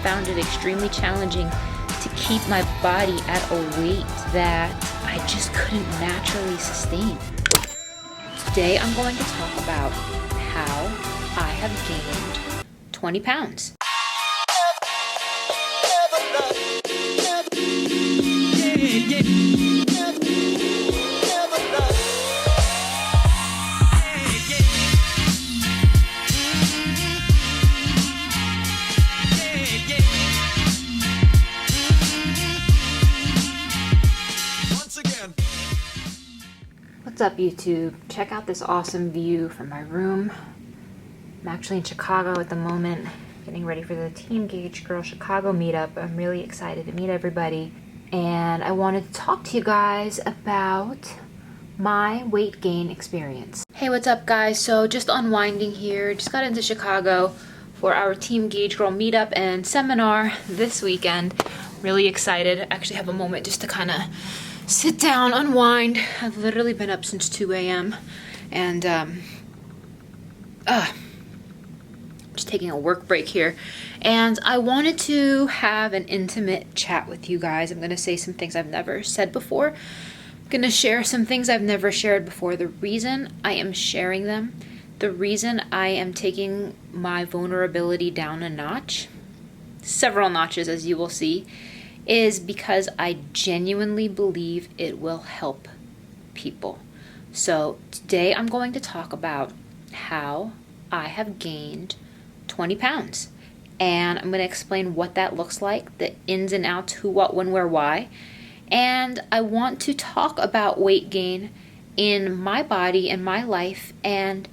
found it extremely challenging to keep my body at a weight that I just couldn't naturally sustain. Today I'm going to talk about how I have gained 20 pounds. What's up, YouTube? Check out this awesome view from my room. I'm actually in Chicago at the moment, getting ready for the Team Gauge Girl Chicago meetup. I'm really excited to meet everybody. And I wanted to talk to you guys about my weight gain experience. Hey, what's up, guys? So just unwinding here. Just got into Chicago for our Team Gauge Girl meetup and seminar this weekend. Really excited. I actually have a moment just to kind of sit down, unwind. I've literally been up since 2 a.m. and just taking a work break here. And I wanted to have an intimate chat with you guys. I'm going to say some things I've never said before. I'm going to share some things I've never shared before. The reason I am sharing them, the reason I am taking my vulnerability down a notch, several notches as you will see, is because I genuinely believe it will help people. So today I'm going to talk about how I have gained 20 pounds. And I'm going to explain what that looks like, the ins and outs, who, what, when, where, why. And I want to talk about weight gain in my body and my life and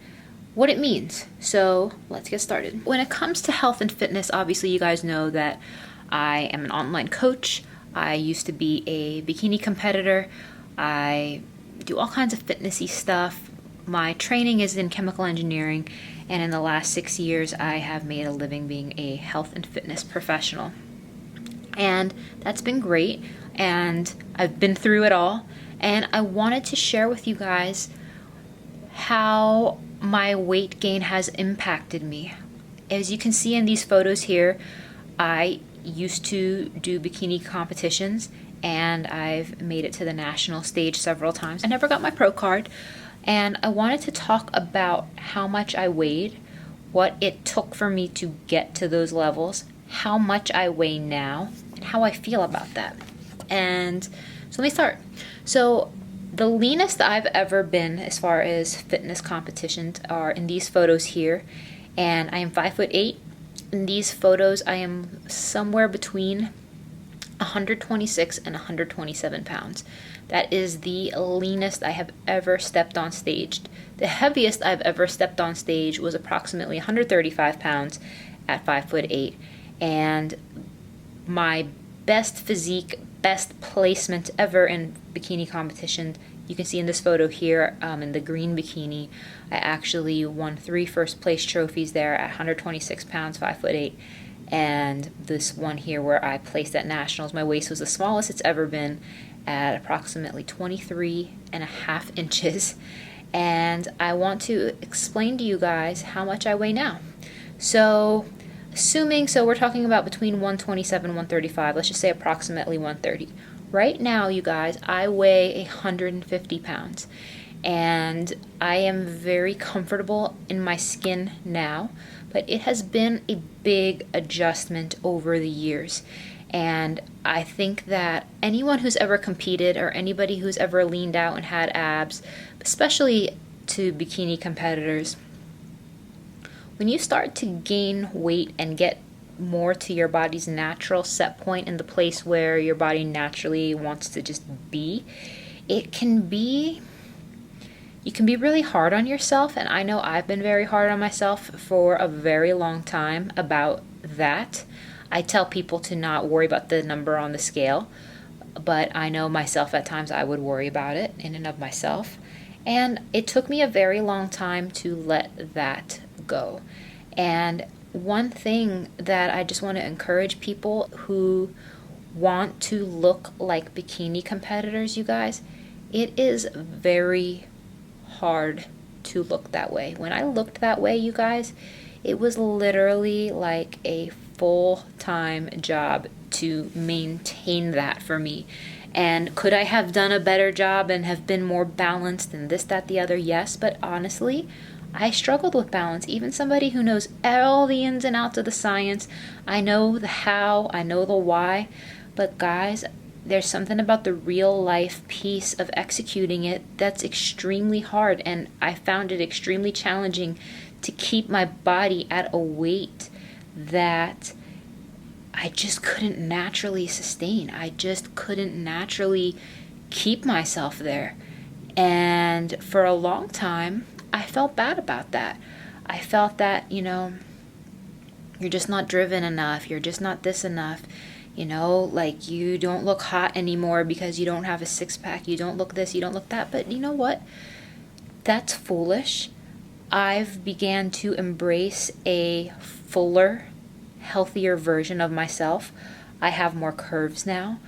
what it means. So let's get started. When it comes to health and fitness, obviously you guys know that I am an online coach. I used to be a bikini competitor. I do all kinds of fitnessy stuff. My training is in chemical engineering, and in the last 6 years, I have made a living being a health and fitness professional. And that's been great, and I've been through it all, and I wanted to share with you guys how my weight gain has impacted me. As you can see in these photos here, I used to do bikini competitions, and I've made it to the national stage several times. I never got my pro card, and I wanted to talk about how much I weighed, what it took for me to get to those levels, how much I weigh now, and how I feel about that. And so let me start. So the leanest I've ever been as far as fitness competitions are in these photos here, and I am 5'8". In these photos, I am somewhere between 126 and 127 pounds. That is the leanest I have ever stepped on stage. The heaviest I've ever stepped on stage was approximately 135 pounds at 5'8". And my best physique, best placement ever in bikini competition, you can see in this photo here, in the green bikini, I actually won 3 first place trophies there at 126 pounds, 5'8". And this one here where I placed at nationals, my waist was the smallest it's ever been at approximately 23.5 inches. And I want to explain to you guys how much I weigh now. So we're talking about between 127 and 135, let's just say approximately 130. Right now, you guys, I weigh 150 pounds, and I am very comfortable in my skin now, but it has been a big adjustment over the years. And I think that anyone who's ever competed or anybody who's ever leaned out and had abs, especially to bikini competitors, when you start to gain weight and get more to your body's natural set point in the place where your body naturally wants to just be, you can be really hard on yourself. And I know I've been very hard on myself for a very long time about that. I tell people to not worry about the number on the scale, but I know myself at times I would worry about it in and of myself. And it took me a very long time to let that go. And one thing that I just want to encourage people who want to look like bikini competitors, you guys, it is very hard to look that way. When I looked that way, you guys, it was literally like a full-time job to maintain that for me. And could I have done a better job and have been more balanced and this, that, the other? Yes, but honestly, I struggled with balance. Even somebody who knows all the ins and outs of the science, I know the how, I know the why, but guys, there's something about the real life piece of executing it that's extremely hard, and I found it extremely challenging to keep my body at a weight that I just couldn't naturally sustain. I just couldn't naturally keep myself there. And for a long time, I felt bad about that. I felt that, you're just not driven enough. You're just not this enough. Like you don't look hot anymore because you don't have a six-pack. You don't look this, you don't look that. But you know what? That's foolish. I've began to embrace a fuller, healthier version of myself. I have more curves now,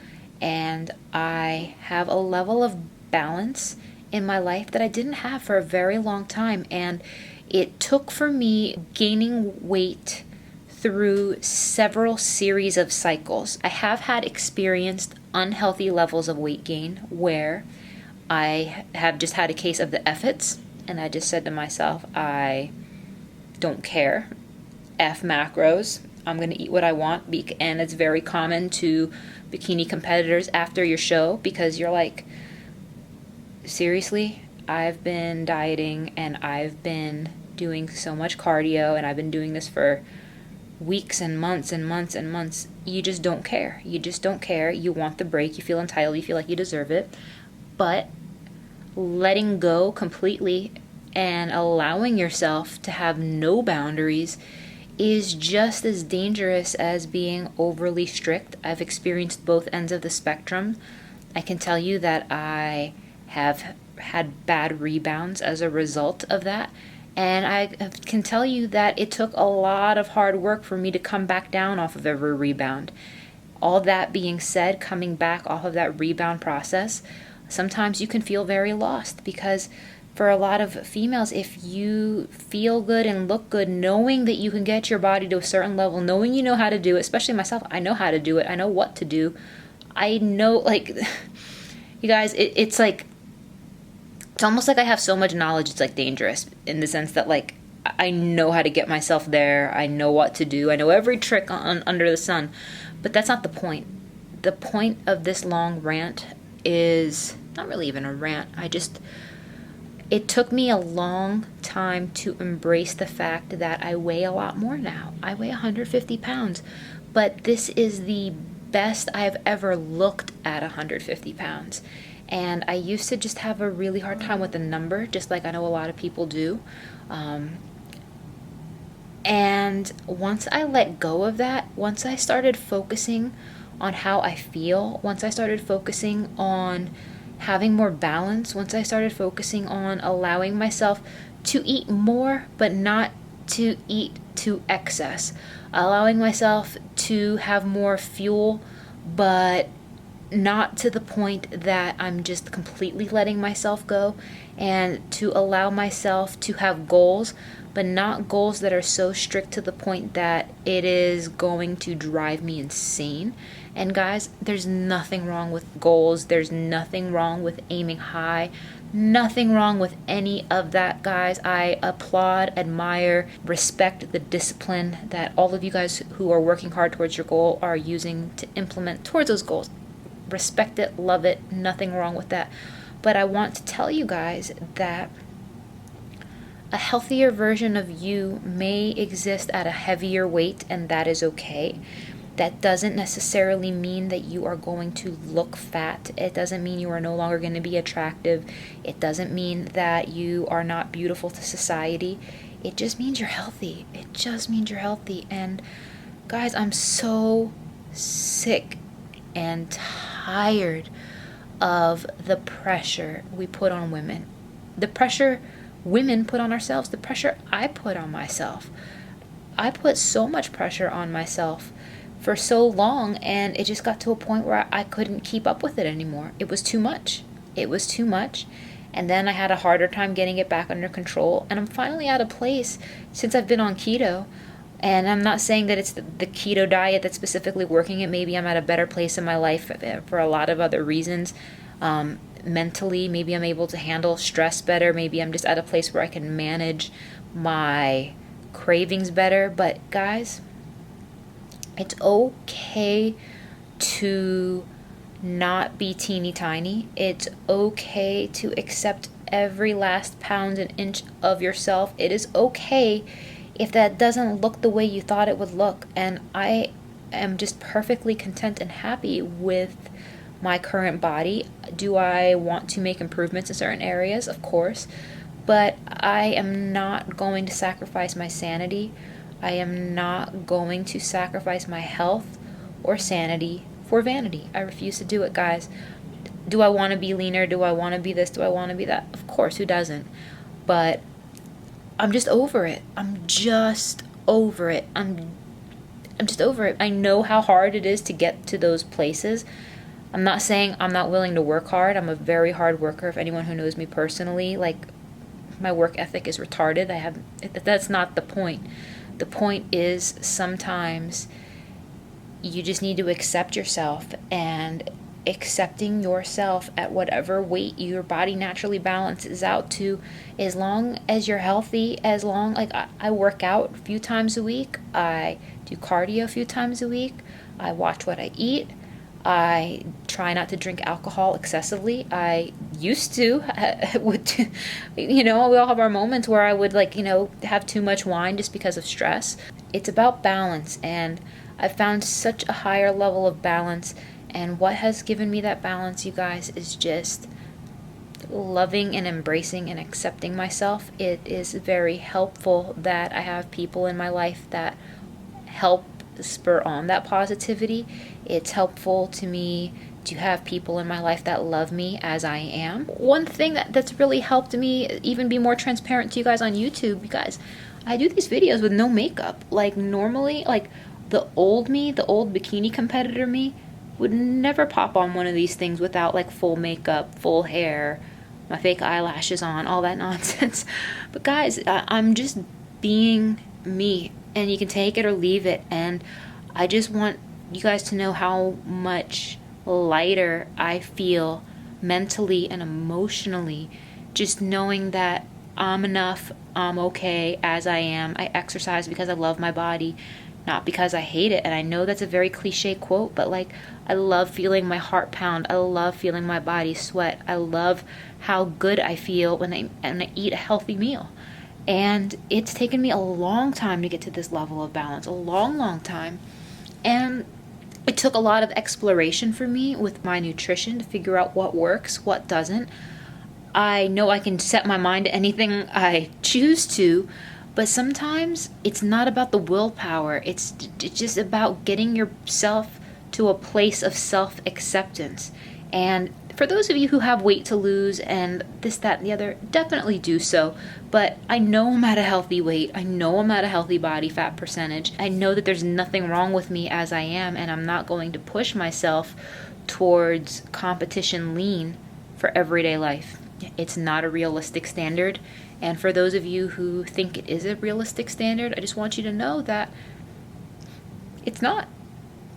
and I have a level of balance in my life that I didn't have for a very long time. And it took for me gaining weight through several series of cycles. I have had experienced unhealthy levels of weight gain where I have just had a case of the effits, and I just said to myself, I don't care. F macros. I'm going to eat what I want. And it's very common to bikini competitors after your show because you're like, seriously, I've been dieting and I've been doing so much cardio and I've been doing this for weeks and months and months and months. You just don't care. You just don't care. You want the break. You feel entitled. You feel like you deserve it. But letting go completely and allowing yourself to have no boundaries is just as dangerous as being overly strict. I've experienced both ends of the spectrum. I can tell you that I have had bad rebounds as a result of that. And I can tell you that it took a lot of hard work for me to come back down off of every rebound. All that being said, coming back off of that rebound process, sometimes you can feel very lost because for a lot of females, if you feel good and look good, knowing that you can get your body to a certain level, knowing you know how to do it, especially myself, I know how to do it. I know what to do. I know, like, you guys, it's like, it's almost like I have so much knowledge, it's like dangerous in the sense that like, I know how to get myself there. I know what to do. I know every trick under the sun, but that's not the point. The point of this long rant is not really even a rant. It took me a long time to embrace the fact that I weigh a lot more now. I weigh 150 pounds, but this is the best I've ever looked at 150 pounds. And I used to just have a really hard time with the number, just like I know a lot of people do. And once I let go of that, once I started focusing on how I feel, once I started focusing on having more balance, once I started focusing on allowing myself to eat more, but not to eat to excess, allowing myself to have more fuel, but not to the point that I'm just completely letting myself go, and to allow myself to have goals, but not goals that are so strict to the point that it is going to drive me insane. And guys, there's nothing wrong with goals. There's nothing wrong with aiming high. Nothing wrong with any of that, guys. I applaud, admire, respect the discipline that all of you guys who are working hard towards your goal are using to implement towards those goals. Respect it, love it, nothing wrong with that. But I want to tell you guys that a healthier version of you may exist at a heavier weight, and that is okay. That doesn't necessarily mean that you are going to look fat. It doesn't mean you are no longer going to be attractive. It doesn't mean that you are not beautiful to society. It just means you're healthy. It just means you're healthy. And guys, I'm so sick and tired of the pressure we put on women. The pressure women put on ourselves. The pressure I put on myself. I put so much pressure on myself for so long, and it just got to a point where I couldn't keep up with it anymore. It was too much. It was too much. And then I had a harder time getting it back under control. And I'm finally at a place, since I've been on keto, And I'm not saying that it's the keto diet that's specifically working it. Maybe I'm at a better place in my life for a lot of other reasons. Mentally, maybe I'm able to handle stress better. Maybe I'm just at a place where I can manage my cravings better. But guys, it's okay to not be teeny tiny. It's okay to accept every last pound and inch of yourself. It is okay if that doesn't look the way you thought it would look. And I am just perfectly content and happy with my current body. Do I want to make improvements in certain areas? Of course. But I am not going to sacrifice my sanity. I am not going to sacrifice my health or sanity for vanity. I refuse to do it, guys. Do I want to be leaner? Do I want to be this? Do I want to be that? Of course, who doesn't? But I'm just over it. I'm just over it. I'm just over it. I know how hard it is to get to those places. I'm not saying I'm not willing to work hard. I'm a very hard worker. If anyone who knows me personally, like, my work ethic is retarded. That's not the point. The point is sometimes you just need to accept yourself, and accepting yourself at whatever weight your body naturally balances out to, as long as you're healthy, as long, like, I work out a few times a week, I do cardio a few times a week, I watch what I eat, I try not to drink alcohol excessively. I used to, we all have our moments where I would, have too much wine just because of stress. It's about balance, and I've found such a higher level of balance. And what has given me that balance, you guys, is just loving and embracing and accepting myself. It is very helpful that I have people in my life that help spur on that positivity. It's helpful to me to have people in my life that love me as I am. One thing that's really helped me even be more transparent to you guys on YouTube, because I do these videos with no makeup. Like, normally, like, the old me, the old bikini competitor me, would never pop on one of these things without, like, full makeup, full hair, my fake eyelashes on, all that nonsense. But guys, I'm just being me, and you can take it or leave it. And I just want you guys to know how much lighter I feel mentally and emotionally, just knowing that I'm enough, I'm okay as I am. I exercise because I love my body, not because I hate it. And I know that's a very cliche quote, but, like, I love feeling my heart pound. I love feeling my body sweat. I love how good I feel when I eat a healthy meal. And it's taken me a long time to get to this level of balance, a long, long time. And it took a lot of exploration for me with my nutrition to figure out what works, what doesn't. I know I can set my mind to anything I choose to, but sometimes it's not about the willpower. It's just about getting yourself to a place of self-acceptance. And for those of you who have weight to lose and this, that, and the other, definitely do so. But I know I'm at a healthy weight. I know I'm at a healthy body fat percentage. I know that there's nothing wrong with me as I am, and I'm not going to push myself towards competition lean for everyday life. It's not a realistic standard. And for those of you who think it is a realistic standard, I just want you to know that it's not.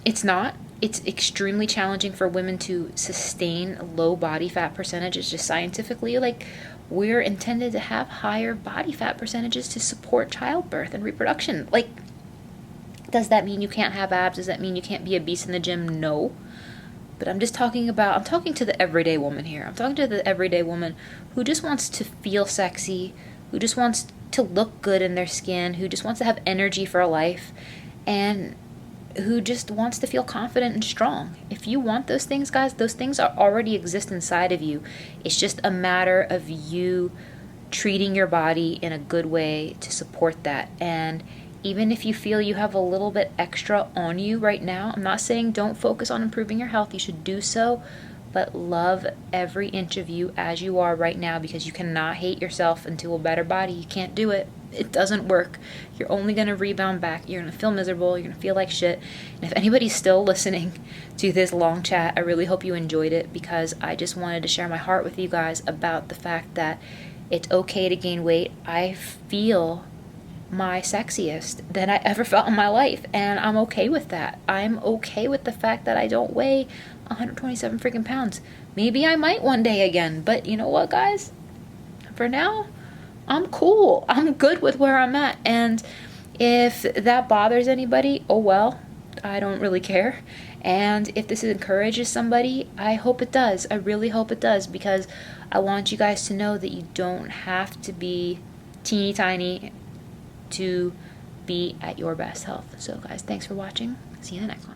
It's not. It's extremely challenging for women to sustain low body fat percentages. Just scientifically, like, we're intended to have higher body fat percentages to support childbirth and reproduction. Like, does that mean you can't have abs? Does that mean you can't be obese in the gym? No. But I'm talking to the everyday woman here. I'm talking to the everyday woman who just wants to feel sexy, who just wants to look good in their skin, who just wants to have energy for life, and who just wants to feel confident and strong. If you want those things, guys, those things already exist inside of you. It's just a matter of you treating your body in a good way to support that. And even if you feel you have a little bit extra on you right now, I'm not saying don't focus on improving your health. You should do so, but love every inch of you as you are right now, because you cannot hate yourself into a better body. You can't do it. It doesn't work. You're only going to rebound back. You're going to feel miserable. You're going to feel like shit. And if anybody's still listening to this long chat, I really hope you enjoyed it, because I just wanted to share my heart with you guys about the fact that it's okay to gain weight. I feel my sexiest than I ever felt in my life, and I'm okay with that. I'm okay with the fact that I don't weigh 127 freaking pounds. Maybe I might one day again, but you know what, guys? For now, I'm cool. I'm good with where I'm at, and if that bothers anybody, oh well, I don't really care. And if this encourages somebody, I hope it does. I really hope it does, because I want you guys to know that you don't have to be teeny tiny to be at your best health. So guys, thanks for watching. See you in the next one.